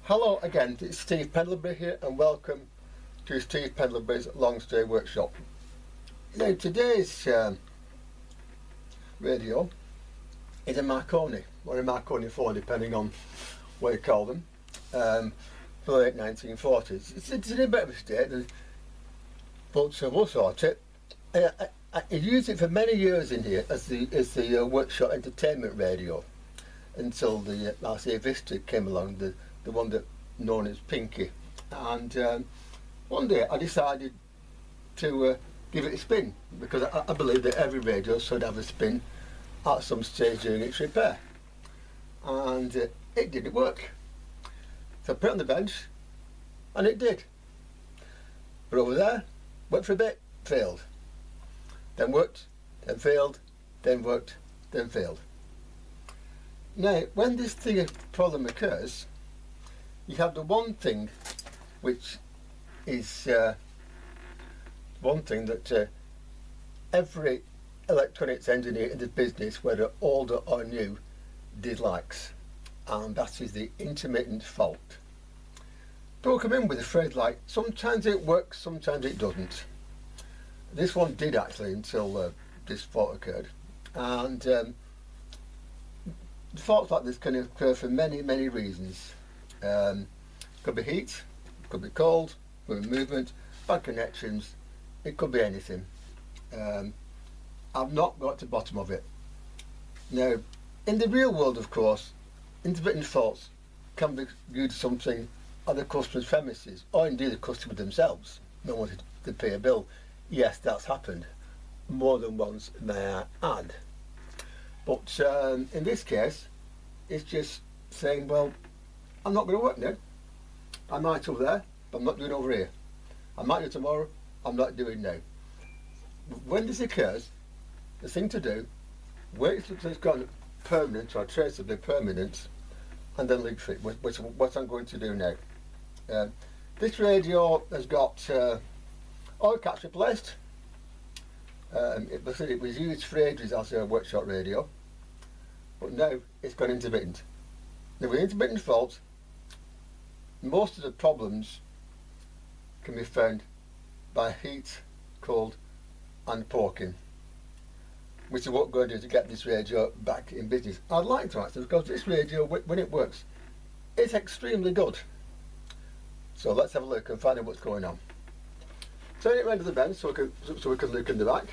Hello again, it's Steve Pendlebury here and welcome to Steve Pendlebury's Long Stay Workshop. Now today's radio is a Marconi or a Marconiphone depending on what you call them, from the late 1940s. It's in a bit of a state, but we'll sort it. I used it for many years in here as the workshop entertainment radio until the RCA Vista came along, the one that known as Pinky, and one day I decided to give it a spin because I believe that every radio should have a spin at some stage during its repair, and it didn't work. So I put it on the bench and it did, but over there worked for a bit, failed, then worked, then failed, then worked, then failed. Now when this problem occurs, you have the one thing which is one thing that every electronics engineer in the business, whether older or new, dislikes, and that is the intermittent fault. People come in with a phrase like, sometimes it works, sometimes it doesn't. This one did actually until this fault occurred, and faults like this can occur for many reasons. Could be heat, could be cold, could be movement, bad connections, it could be anything. I've not got to the bottom of it. Now, in the real world, of course, intermittent faults can be due to something at the customer's premises, or indeed the customer themselves not wanting to pay a bill. Yes, that's happened more than once, may I add. But in this case, it's just saying, well, I'm not going to work now. I might over there, but I'm not doing over here. I might do tomorrow, I'm not doing now. When this occurs, the thing to do, wait until it's gone permanent or traceably permanent, and then leak free, which is what I'm going to do now. This radio has got oil caps replaced. It was used for ages as a workshop radio, but now it's gone intermittent. Now with intermittent faults, most of the problems can be found by heat, cold and poking, which is what we're going to do to get this radio back in business. I'd like to actually, because this radio, when it works, it's extremely good. So let's have a look and find out what's going on. Turn it around to the bench so we can look in the back.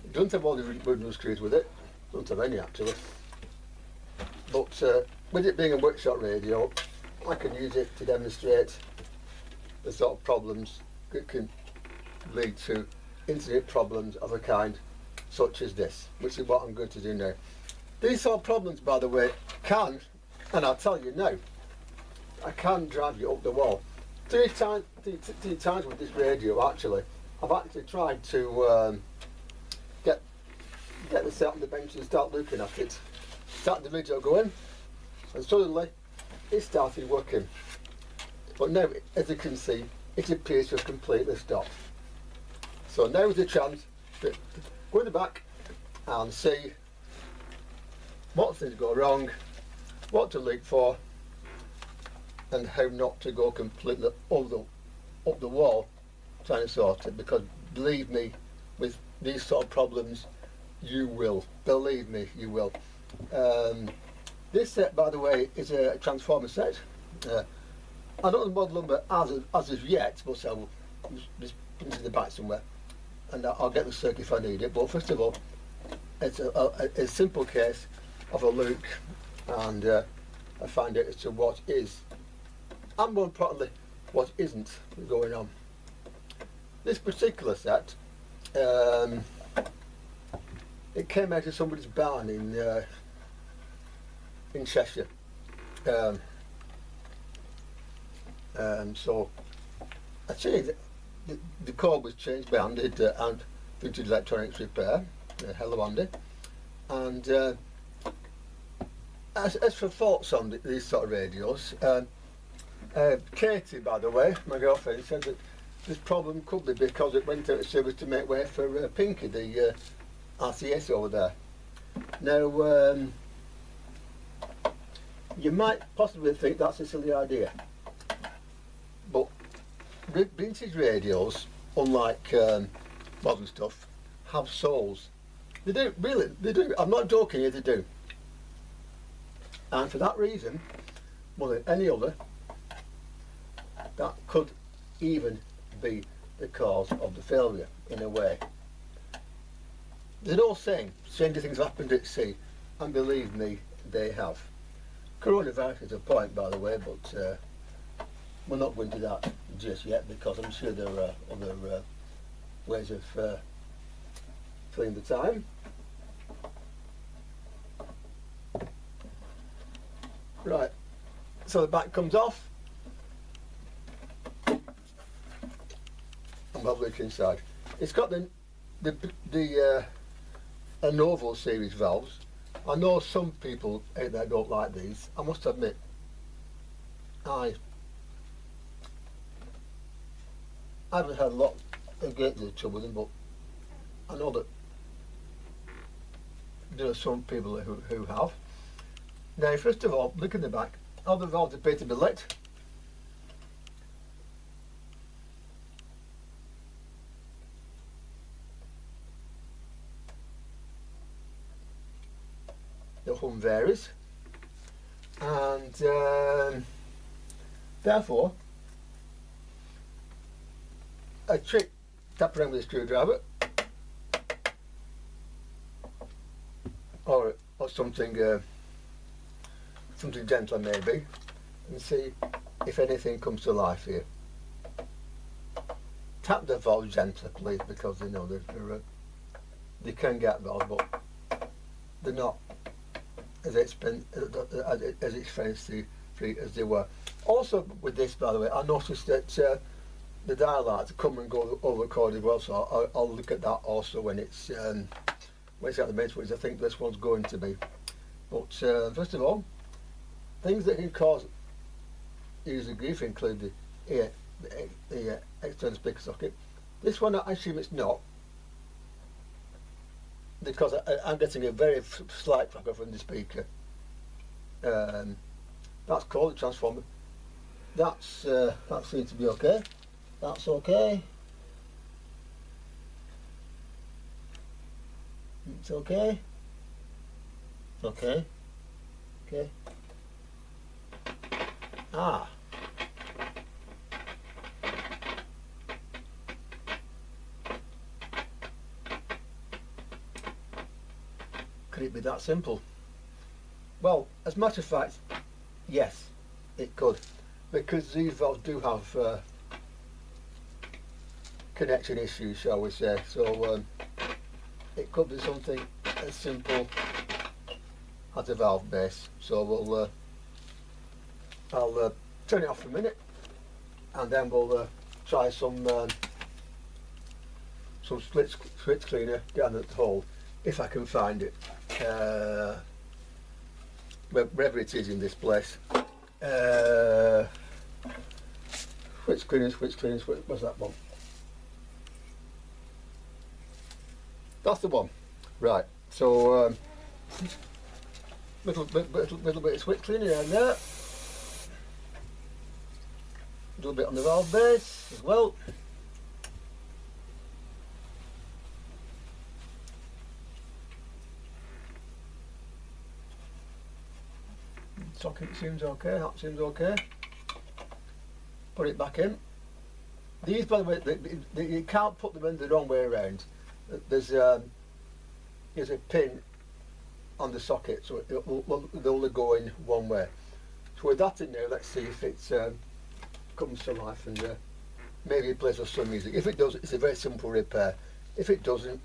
It doesn't have all the wooden screws with it, doesn't have any actually. But with it being a workshop radio, I can use it to demonstrate the sort of problems that can lead to internet problems of a kind such as this, which is what I'm going to do now. These sort of problems, by the way, can, and I'll tell you now, I can drive you up the wall. Three times with this radio actually, I've actually tried to get the set on the bench and start looking at it. Start the video going, and suddenly it started working. But now, as you can see, it appears to have completely stopped. So now is the chance to go in the back and see what things go wrong, what to look for, and how not to go completely up the wall trying to sort it, because believe me, with these sort of problems, you will. Believe me, you will. This set, by the way, is a transformer set. I don't know the model number as of yet, but I'll just put it in the back somewhere, and I'll get the circuit if I need it. But first of all, it's a simple case of a look, and I find out as to what is, and more importantly, what isn't going on. This particular set, it came out of somebody's barn in Cheshire. So I changed the code was changed by Andy and Vintage Electronics Repair, hello Andy. And as for faults on these sort of radios, Katie, by the way, my girlfriend, said that this problem could be because it went out of service to make way for Pinky, the RCS over there. Now, You might possibly think that's a silly idea, but vintage radios, unlike modern stuff, have souls. They do, really, they do. I'm not joking here, they do. And for that reason, more than any other, that could even be the cause of the failure, in a way. There's an old saying, stranger things have happened at sea, and believe me, they have. Coronavirus is a point, by the way, but we're not going to that just yet, because I'm sure there are other ways of filling the time. Right, so the back comes off, and we'll look inside. It's got the Novo series valves. I know some people out there don't like these. I must admit, I haven't had a lot of great deal of trouble with them, but I know that there are some people who have. Now, first of all, look in the back. All the valves appear to be lit. The hum varies, and therefore a trick, tap around with a screwdriver or something something gentler maybe, and see if anything comes to life here. Tap the valve gently, please, because you know they can get valves, but they're not as expensive as they were. Also with this, by the way, I noticed that the dial lights come and go over chord as well, so I'll look at that also when it's at the main switch. I think this one's going to be. But first of all, things that can cause user grief include the external speaker socket. This one, I assume it's not, because I'm getting a very slight crackle from the speaker. That's called a transformer. That seems to be okay. That's okay. It's okay. It's okay. Okay. Ah. Could it be that simple? Well, as a matter of fact, yes, it could, because these valves do have connection issues, shall we say. So it could be something as simple as a valve base. So I'll turn it off for a minute, and then we'll try some switch cleaner down at the hole, if I can find it, wherever it is in this place. Switch cleaner, where's that one? That's the one. Right, so little bit of switch cleaner down there. Do a bit on the valve base as well. Socket seems okay, that seems okay. Put it back in. These, by the way, you can't put them in the wrong way around. There's a pin on the socket, so they'll only go in one way. So with that in there, let's see if it comes to life, and maybe it plays us some music. If it does, it's a very simple repair. If it doesn't,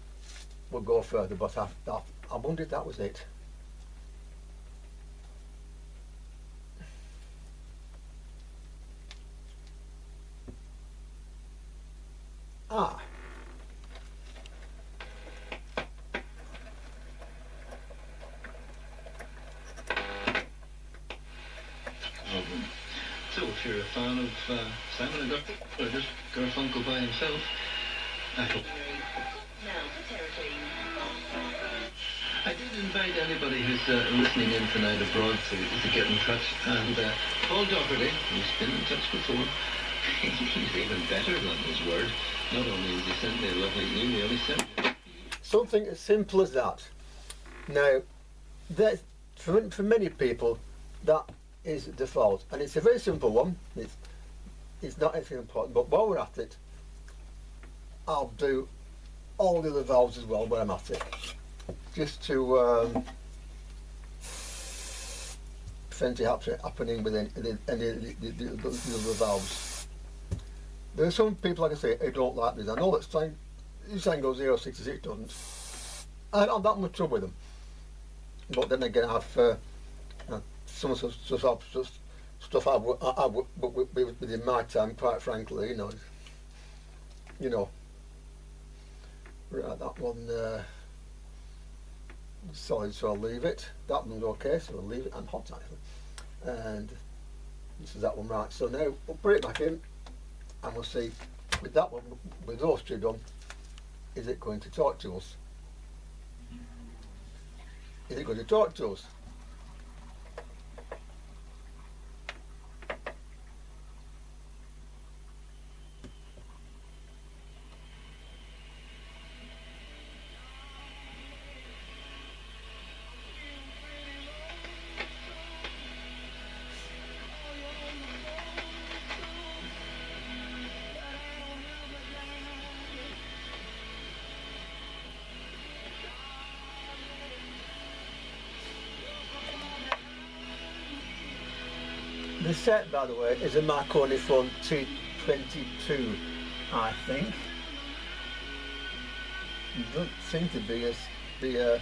we'll go further, but I wonder if that was it. Ah. So if you're a fan of Simon and Garfunkel, or just Garfunkel by himself, I hope. I did invite anybody who's listening in tonight abroad to get in touch. And Paul Doherty, who's been in touch before, he's even better than his word. Not only has he sent me a lovely email, he sent me something as simple as that. Now, that for many people, that is the fault, and it's a very simple one. It's not anything important, but while we're at it, I'll do all the other valves as well where I'm at it, just to prevent it happening with any of the other valves. There are some people, like I say, who don't like this. I know that Sango 066 doesn't. I don't have that much trouble with them. But then again, I've some stuff I've within my time, quite frankly, you know. Right, that one solid, so I'll leave it. That one's okay, so I'll leave it. I'm hot actually. And this is that one, right. So now we'll put it back in, and we'll see with that one, with those two done, is it going to talk to us? Is it going to talk to us? The set, by the way, is a Marconiphone T29, I think. It doesn't seem to be I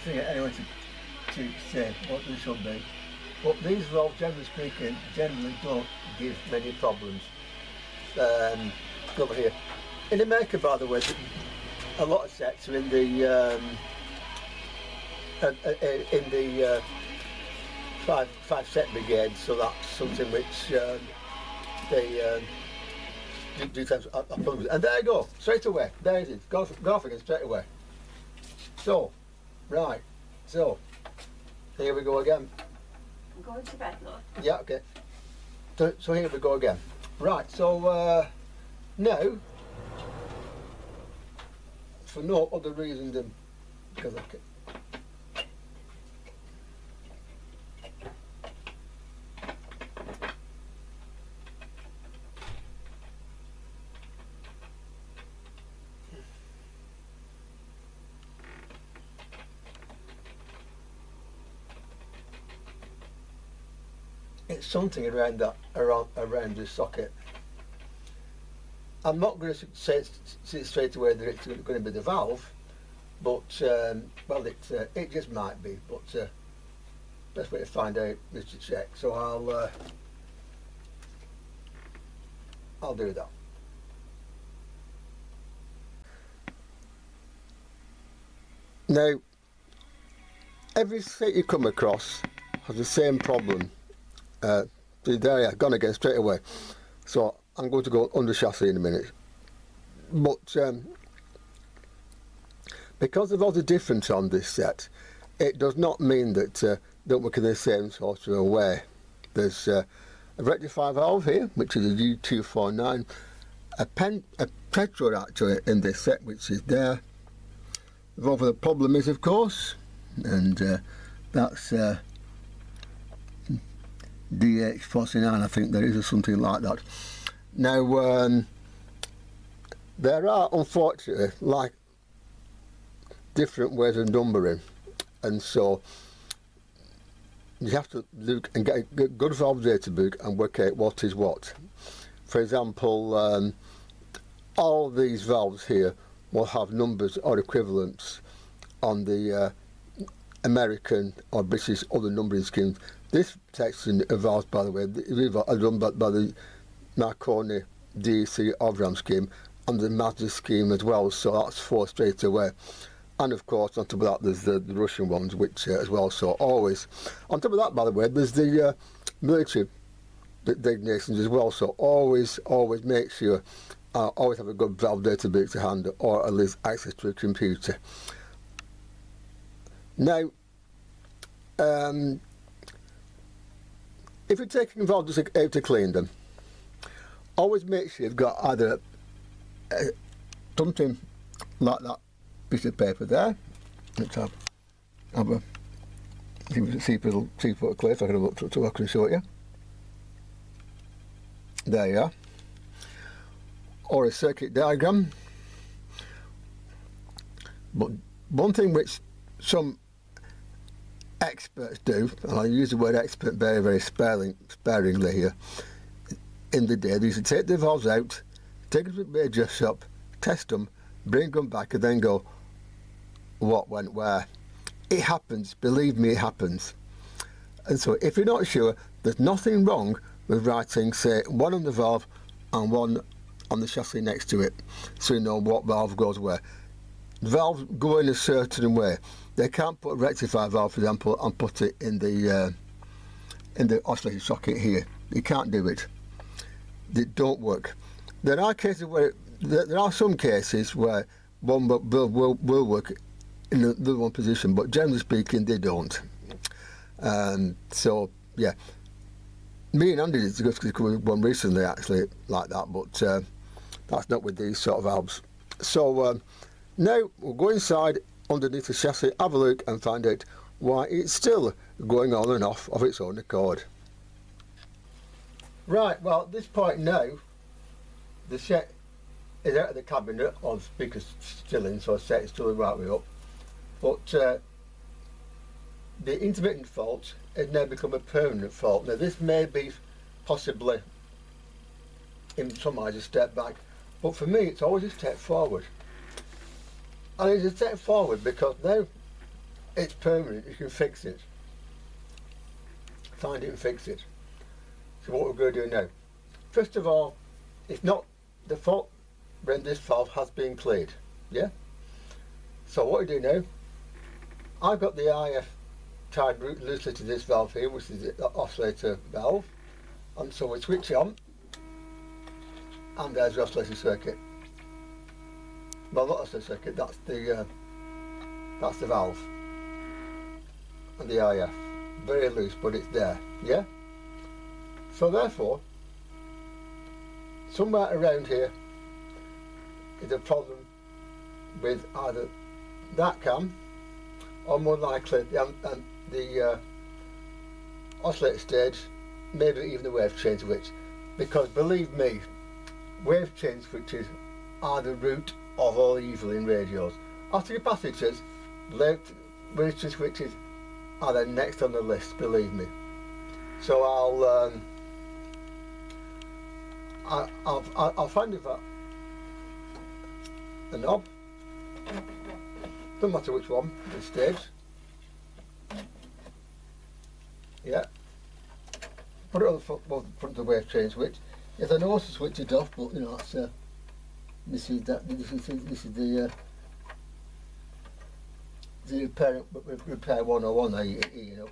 think anyone to say what they should be. But these valves, generally speaking, generally don't give many problems. Over here. In America, by the way, a lot of sets are in the five set brigade, so that's something which they do tend to problems. And there you go, straight away. There it is. Go off again straight away. So, right. So, here we go again. I'm going to bed, Lord. Yeah, okay. So here we go again. Right. So now, for no other reason than because I can. It's something around this socket. I'm not going to say straight away that it's going to be the valve, but well, it just might be. But best way to find out is to check. So I'll do that. Now, every set you come across has the same problem. There you are, gone again straight away. So I'm going to go under chassis in a minute. But because of all the difference on this set, it does not mean that don't work in the same sort of a way. There's a rectifier valve here, which is a U249, a petrol actually in this set, which is there. The problem is, of course, and that's DH49, I think there is, or something like that. Now, there are, unfortunately, like different ways of numbering, and so you have to look and get a good valve data book and work out what is what. For example, all these valves here will have numbers or equivalents on the American or British other numbering schemes. This section of valves, by the way, are done by the Marconi DEC Ovram scheme and the Mazda scheme as well, so that's 4 straight away. And of course, on top of that, there's the Russian ones, which as well, so always. On top of that, by the way, there's the military designations as well, so always make sure, always have a good valve data book to hand, or at least access to a computer. Now, if you're taking valves out to clean them, always make sure you've got either something like that piece of paper there. Let's have a see if it'll clear, so I can show it you. There you are. Or a circuit diagram. But one thing which some experts do, and I use the word expert very, very sparingly here, in the day, they used to take the valves out, take them to the major shop, test them, bring them back, and then go, what went where? It happens, believe me, it happens. And so if you're not sure, there's nothing wrong with writing, say, one on the valve and one on the chassis next to it, so you know what valve goes where. Valves go in a certain way. They can't put a rectifier valve, for example, and put it in the oscillator socket here. You can't do it. They don't work. There are cases where there are some cases where one will work in the one position, but generally speaking, they don't. So yeah, me and Andy did one recently actually like that, but that's not with these sort of valves. So now we'll go inside underneath the chassis, have a look and find out why it's still going on and off of its own accord. Right, well at this point now the set is out of the cabinet, or the speaker's still in, so the set is still the right way up, but the intermittent fault has now become a permanent fault. Now this may be possibly in some eyes a step back, but for me it's always a step forward. And it's a step forward because now it's permanent, you can fix it. Find it and fix it. So what we're going to do now, first of all, it's not the fault when this valve has been cleared, yeah? So what we do now, I've got the IF tied loosely to this valve here, which is the oscillator valve, and so we switch it on, and there's the oscillator circuit. Well, not oscillator circuit, that's the valve, and the IF, very loose, but it's there, yeah? So therefore, somewhere around here is a problem with either that cam, or more likely the oscillator stage, maybe even the wave change switch, because believe me, wave change switches are the root of all evil in radios. After capacitors, wave change switches are the next on the list, believe me. So I'll find a knob, doesn't matter which one, the stage, yeah, put it on the front of the wave change switch. Yes, I know how to switch it off, but you know, that's this is the repair 101 there, you know.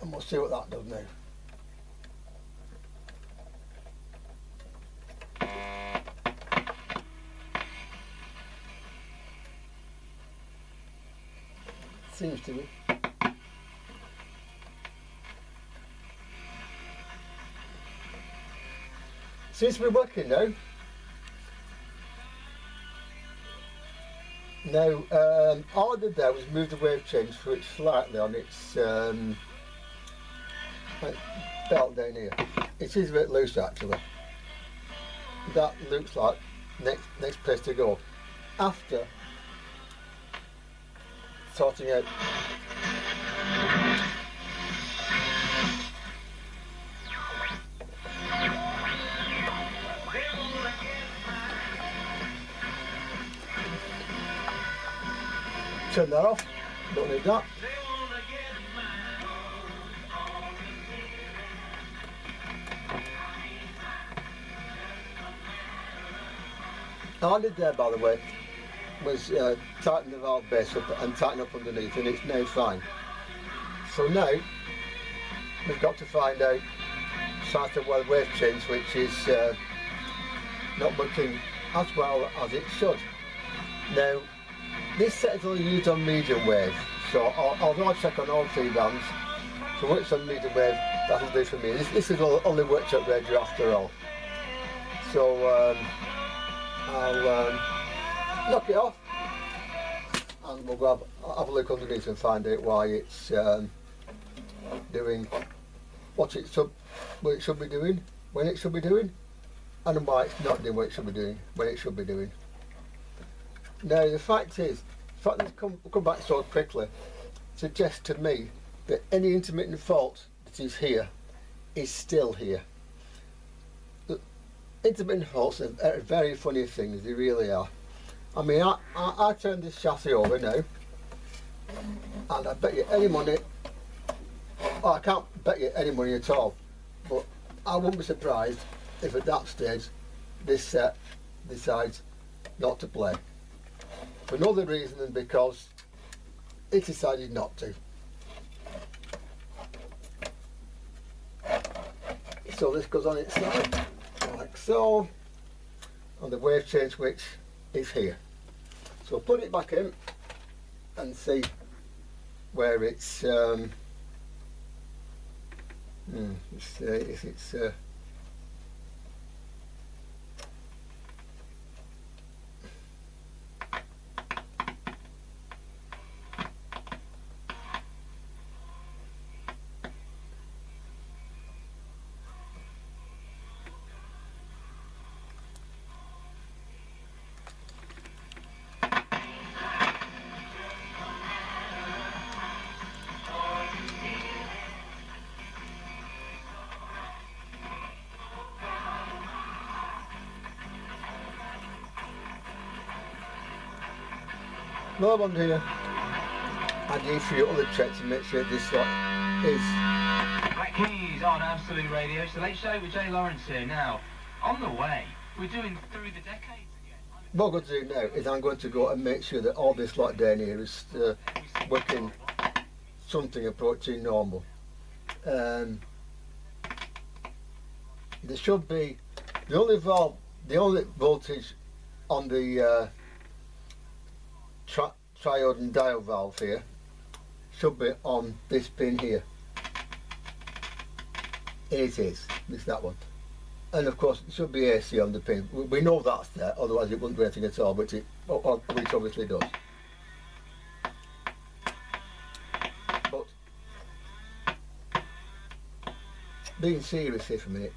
And we'll see what that does now. Seems to be. Seems to be working now. Now, all I did there was move the wave change switch slightly on its belt down here. It is a bit loose actually. That looks like next place to go after sorting out. Turn that off, don't need that. All I did there, by the way, was tighten the valve base up and tighten up underneath, and it's now fine. So now we've got to find out sort of where the wave change switch is not working as well as it should. Now, this set is only used on medium wave, so although I check on all three bands, so when it's on medium wave, that'll do for me. This is only workshop radio after all. So I'll knock it off, and we'll go have a look underneath and find out why it's doing what it should be doing, when it should be doing, and why it's not doing what it should be doing, when it should be doing. Now the fact is, the fact that it's come back so quickly suggests to me that any intermittent fault that is here is still here. The intermittent faults are very funny things, they really are. I mean, I turned this chassis over now, and I bet you any money, well, I can't bet you any money at all, but I wouldn't be surprised if at that stage this set decides not to play. For no other reason than because it decided not to. So this goes on its side, like so, and the wave change switch is here. So put it back in and see where it's no one here. I need for your other checks to make sure this lot is. Black Keys on Absolute Radio. It's the Late Show with Jay Lawrence here. Now, on the way, we're doing Through the Decades again. What I'm going to do now is I'm going to go and make sure that all this lot down here is working something approaching normal. There should be the only voltage on the triode and diode valve here should be on this pin here. It is, it's that one. And of course it should be AC on the pin. We know that's there, otherwise it wouldn't do anything at all, but it obviously does. But being serious here for a minute,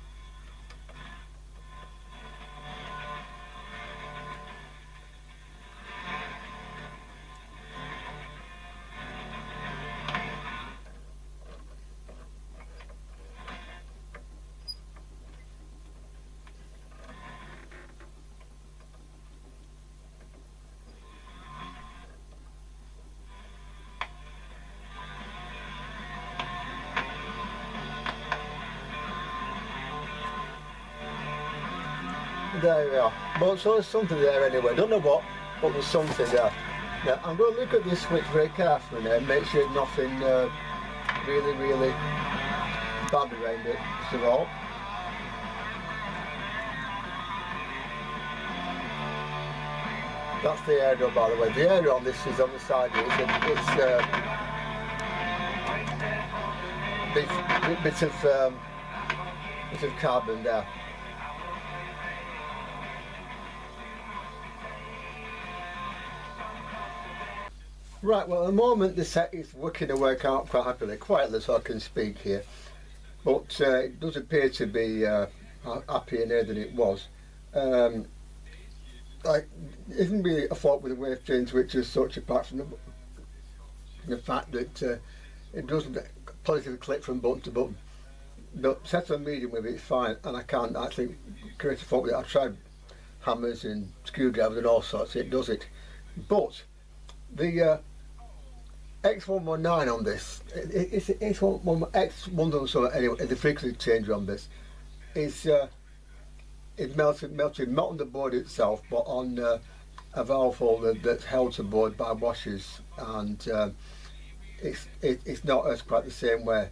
there we are. But so there's something there anyway. Don't know what, but there's something there. Now I'm going to look at this switch very carefully now and make sure nothing really bad around it. First of all, that's the aerial, by the way. The aerial on this is on the side here. It's bits of carbon there. Right, well at the moment the set is working away quite happily, quietly so I can speak here. But it does appear to be happier now than it was. It isn't really a fault with the wave change switch as such, apart from the fact that it doesn't positively click from button to button. But set on medium with it's fine, and I can't actually create a fault with it. I've tried hammers and screwdrivers and all sorts, it does it. But the X119 on this, it's X1 something anyway, the frequency changer on this is it melted not on the board itself but on a valve holder that's held to board by washers, and it's not as quite the same way,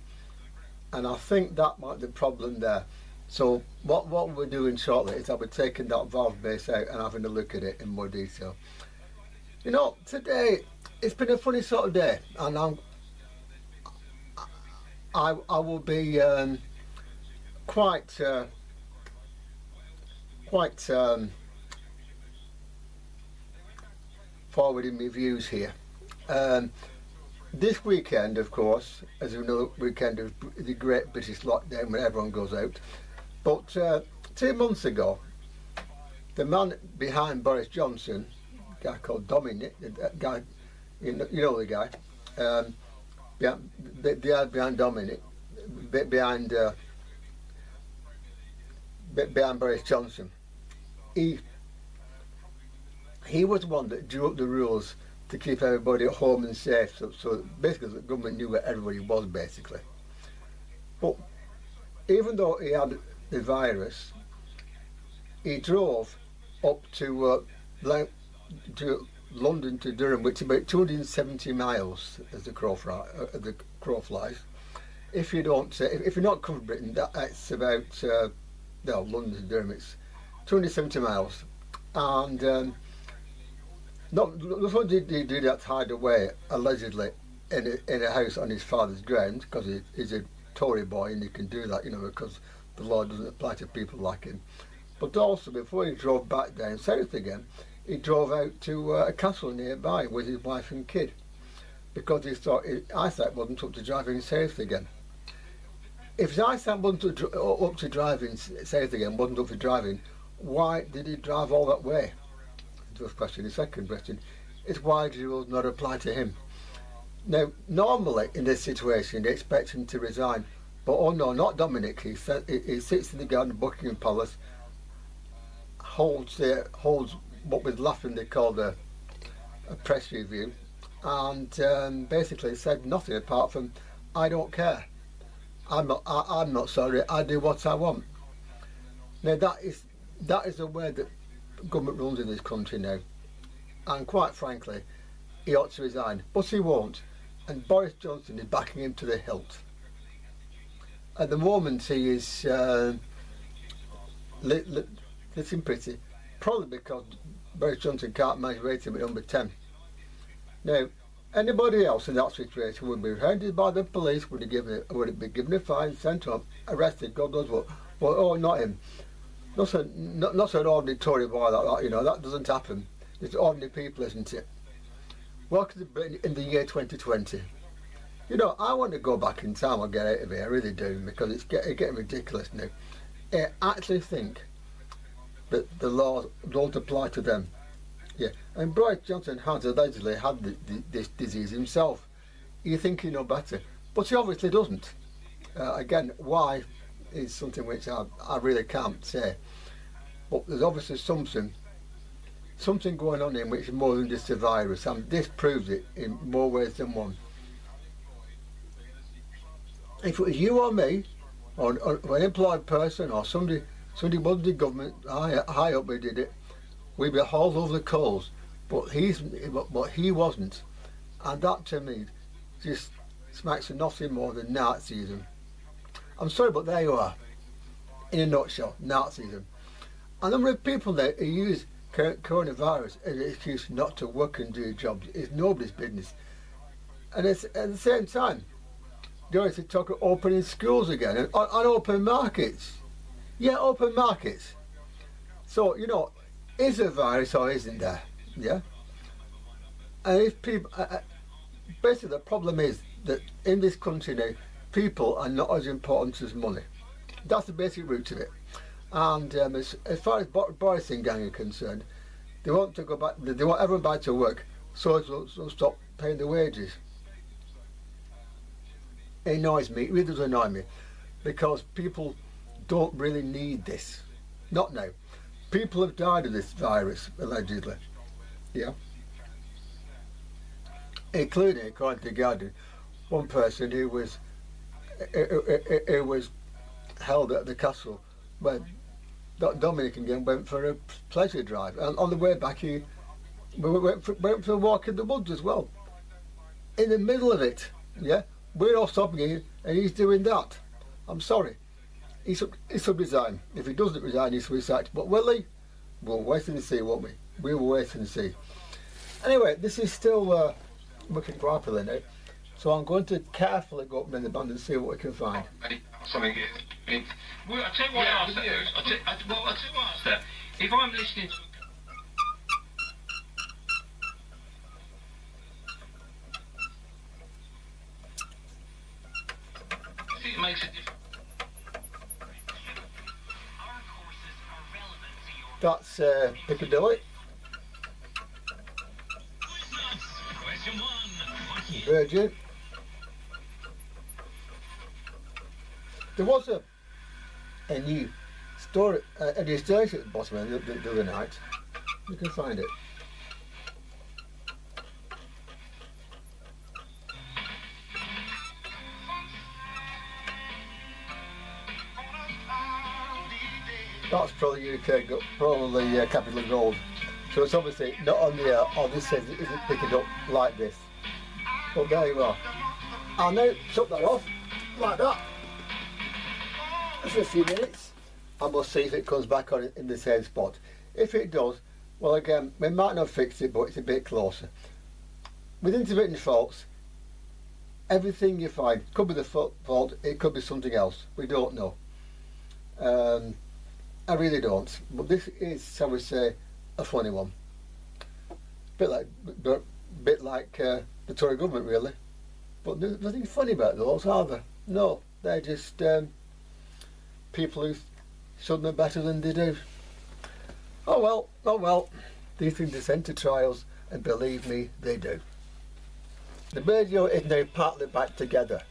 and I think that might be the problem there. So what we're doing shortly is I'll be taking that valve base out and having a look at it in more detail. You know, today it's been a funny sort of day, and I will be quite forward in my views here. This weekend, of course, as we know, weekend of the great British lockdown when everyone goes out. But 2 months ago, the man behind Boris Johnson, a guy called Dominic, the guy, you know the guy, behind Dominic, behind Boris Johnson, he was the one that drew up the rules to keep everybody at home and safe. So basically, the government knew where everybody was, basically. But even though he had the virus, he drove up to London to Durham, which is about 270 miles, as the crow flies. If you're not covered Britain, that's about London to Durham. It's 270 miles, and not did he do that, hide away allegedly in a house on his father's grounds, because he's a Tory boy and he can do that, you know, because the law doesn't apply to people like him. But also, before he drove back down south again, he drove out to a castle nearby with his wife and kid, because he thought his eyesight wasn't up to driving south again. If his eyesight wasn't up to driving south again, wasn't up for driving, why did he drive all that way? First question. The second question is, why do rules not apply to him? Now, normally in this situation, they expect him to resign, but oh no, not Dominic. He sits in the garden of Buckingham Palace, holds what was laughingly called a press review, and basically said nothing apart from, "I don't care. I'm not sorry. I do what I want." Now that is the way that government rules in this country now, and quite frankly, he ought to resign, but he won't, and Boris Johnson is backing him to the hilt. At the moment, he is looking pretty, probably because Boris Johnson can't manage rating at number 10. Now, anybody else in that situation would be hounded by the police, would be given a fine, sent up, arrested, God knows what. But oh, not him. Not an ordinary Tory boy like that, you know, that doesn't happen. It's ordinary people, isn't it? Welcome to Britain in the year 2020. You know, I want to go back in time and get out of here, I really do, because it's getting ridiculous now. I actually think that the laws don't apply to them. Yeah, and Boris Johnson has allegedly had this disease himself. You think he know better, but he obviously doesn't. Again, why is something which I really can't say. But there's obviously something going on in which is more than just a virus, and this proves it in more ways than one. If it was you or me, or an employed person, or somebody was the government high up who did it, we'd be hauled over the coals. But he wasn't, and that to me just smacks of nothing more than Nazism. I'm sorry, but there you are, in a nutshell, Nazism. And the number of people there who use coronavirus as an excuse not to work and do jobs is nobody's business. And it's, at the same time, they always talk of opening schools again and open markets. Yeah, open markets. So, you know, is there a virus or isn't there? Yeah. And if people, basically the problem is that in this country now, people are not as important as money. That's the basic root of it. And as far as Boris and gang are concerned, they want to go back. They want everyone back to work, so they'll stop paying the wages. It annoys me. It really does annoy me, because people don't really need this. Not now. People have died of this virus allegedly. Yeah. Including, according to the Guardian, one person who was held at the castle when Dominic again went for a pleasure drive, and on the way back he went for a walk in the woods as well. In the middle of it, yeah, we're all stopping him and he's doing that. I'm sorry. he should resign. If he doesn't resign, he should resign. But will he? We'll wait and see, won't we? We will wait and see. Anyway, this is still working properly now. So I'm going to carefully go up in the band and see what we can find. Something. Well, I'll tell you what I'll say. I'll tell you what I'll say. If I'm listening to... I think it makes a difference. That's Piccadilly. Virgin. There was a new story, a new station at the bottom of the other night. You can find it. That's probably UK, probably capital of gold. So it's obviously not on the on this says it isn't picking up like this. But there you are. I'll now shut that off like that for a few minutes, and we'll see if it comes back on in the same spot. If it does, well, again, we might not fix it, but it's a bit closer. With intermittent faults, everything you find could be the fault, it could be something else. We don't know. I really don't. But this is, shall we say, a funny one. Bit like the Tory government, really. But there's nothing funny about those, are there? No, they're just people who should know better than they do. Oh well, these things descend to trials, and believe me, they do. The radio is now partly back together,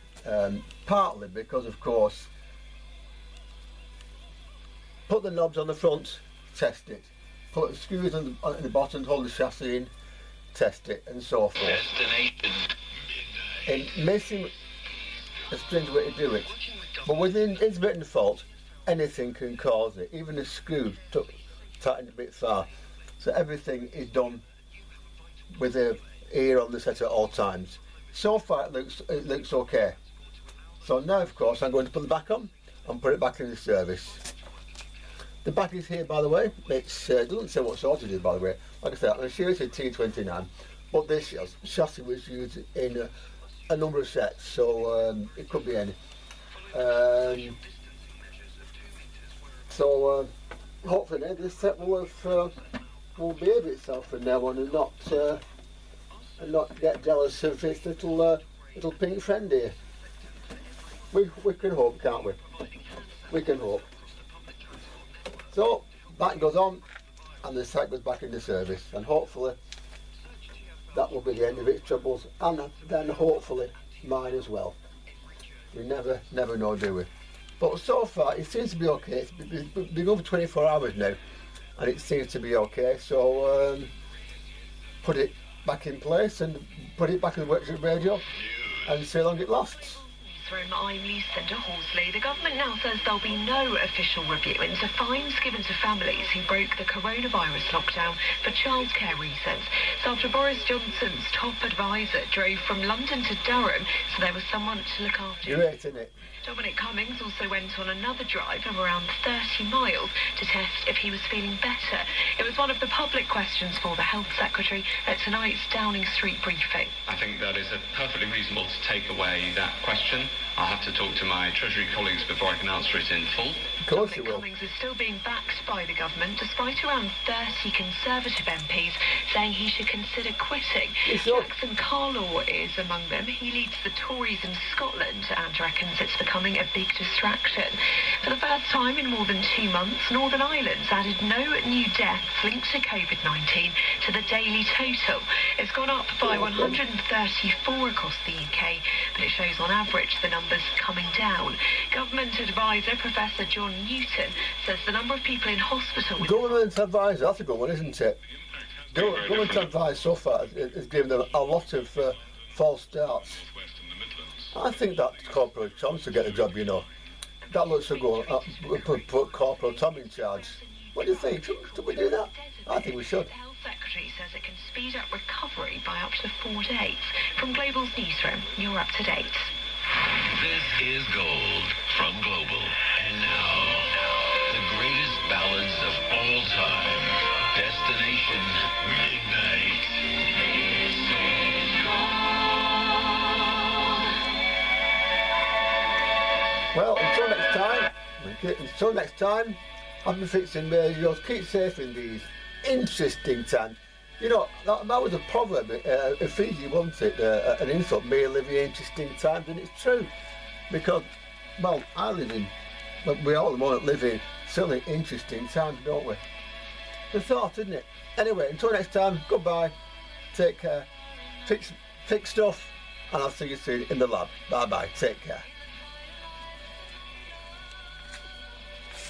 partly because, of course, put the knobs on the front, test it. Put the screws on the bottom, hold the chassis in, test it, and so forth. It may seem a strange way to do it, but with an intermittent fault, anything can cause it. Even a screw tightened a bit far. So everything is done with an ear on the set at all times. So far it looks okay. So now, of course, I'm going to put it back on and put it back in the service. The back is here, by the way. It doesn't say what sort it is, by the way. Like I said, I'm sure it's a T29, but this chassis was used in a number of sets, so it could be any. So hopefully this set will behave itself from now on and not get jealous of its little pink friend here. We can hope, can't we? We can hope. So that goes on, and the set goes back into service, and hopefully that will be the end of its troubles, and then hopefully mine as well. We never know, do we? But so far it seems to be okay. It's been over 24 hours now, and it seems to be okay. So put it back in place and put it back in the workshop radio and see how long it lasts. I'm Lucinda Horsley. The government now says there'll be no official review into fines given to families who broke the coronavirus lockdown for childcare reasons. So after Boris Johnson's top advisor drove from London to Durham, so there was someone to look after him. You're right, isn't it? Dominic Cummings also went on another drive of around 30 miles to test if he was feeling better. It was one of the public questions for the Health Secretary at tonight's Downing Street briefing. I think that is perfectly reasonable to take away that question. I'll have to talk to my Treasury colleagues before I can answer it in full. Of course you will. Cummings is still being backed by the government, despite around 30 Conservative MPs saying he should consider quitting. Jackson Carlaw is among them. He leads the Tories in Scotland and reckons it's becoming a big distraction. For the first time in more than 2 months, Northern Ireland's added no new deaths linked to COVID-19 to the daily total. It's gone up by 134 across the UK, but it shows on average the numbers coming down. Government advisor Professor John Newton says the number of people in hospital... Government advisor, that's a good one, isn't it? Government advisor so far has given them a lot of false starts. I think that Corporal Tom should get a job, you know. That looks so good. Put Corporal Tom in charge. What do you think? Should we do that? I think we should. The Health Secretary says it can speed up recovery by up to 4 days. From Global's newsroom, you're up to date. This is Gold from Global. And now, the greatest ballads of all time. Destination Midnight. Well, until next time, I've been fixing radios. Keep safe in these interesting times. You know, that was a proverb. Fiji wanted an insult, me living in interesting times, and it's true. Because, well, we all want to live in certainly interesting times, don't we? The thought, isn't it? Anyway, until next time, goodbye. Take care. Fix stuff, and I'll see you soon in the lab. Bye-bye. Take care.